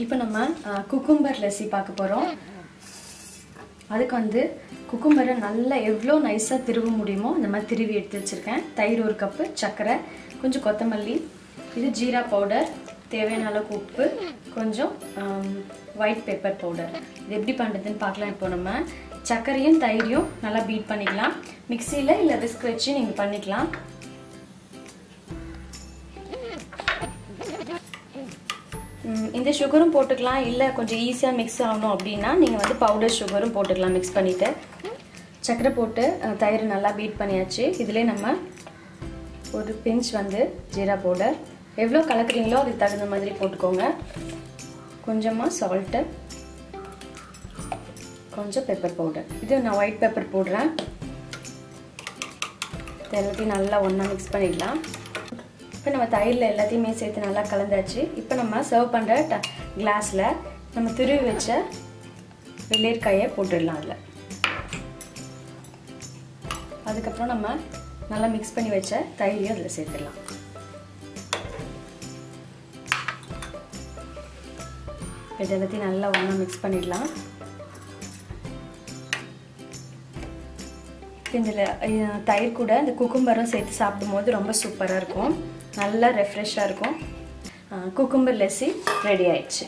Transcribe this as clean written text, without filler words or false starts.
இப்போ நம்ம குக்கும்பர் லஸ்ஸி பார்க்க போகிறோம். அதுக்கு வந்து குக்கும்பரை நல்லா எவ்வளோ நைஸாக திருவ முடியுமோ இந்த மாதிரி திருவி எடுத்து வச்சுருக்கேன். தயிர் 1 கப்பு, சர்க்கரை, கொஞ்சம் கொத்தமல்லி, இது ஜீரா பவுடர், தேவையான அளவுக்கு உப்பு, கொஞ்சம் ஒயிட் பெப்பர் பவுடர். இது எப்படி பண்ணுறதுன்னு பார்க்கலாம். இப்போ நம்ம சர்க்கரையும் தயிரையும் நல்லா பீட் பண்ணிக்கலாம். மிக்சியில் இல்லை விஸ்க் வச்சு நீங்கள் பண்ணிக்கலாம். இந்த சுகரும் போட்டுக்கலாம், இல்லை கொஞ்சம் ஈஸியாக மிக்ஸ் ஆகணும் அப்படின்னா நீங்கள் வந்து பவுடர் சுகரும் போட்டுக்கலாம். மிக்ஸ் பண்ணிவிட்டு சர்க்கரை போட்டு தயிர் நல்லா பீட் பண்ணியாச்சு. இதிலே நம்ம ஒரு பிஞ்ச் வந்து ஜீரா பவுடர், எவ்வளோ கலக்குறீங்களோ அதுக்கு தகுந்த மாதிரி போட்டுக்கோங்க. கொஞ்சமாக சால்ட்டு, கொஞ்சம் பெப்பர் பவுடர். இது நான் ஒயிட் பெப்பர் போடுறேன். இது எல்லாத்தையும் நல்லா ஒன்றா மிக்ஸ் பண்ணிடலாம். இப்போ நம்ம தயிரில் எல்லாத்தையுமே சேர்த்து நல்லா கலந்தாச்சு. இப்போ நம்ம சர்வ் பண்ணுற கிளாஸில் நம்ம துருவி வச்ச வெள்ளரிக்காயை போட்டுடலாம். அதில் அதுக்கப்புறம் நம்ம நல்லா மிக்ஸ் பண்ணி வச்ச தயிரையும் அதில் சேர்த்துடலாம். இது எல்லாத்தையும் நல்லா ஒன்றா மிக்ஸ் பண்ணிடலாம். இதில் தயிர் கூட இந்த குக்கும்பரும் சேர்த்து சாப்பிடும்போது ரொம்ப சூப்பராக இருக்கும், நல்லா ரெஃப்ரெஷ்ஷாக இருக்கும். குக்கும்பர் லஸ்ஸி ரெடி ஆயிடுச்சு.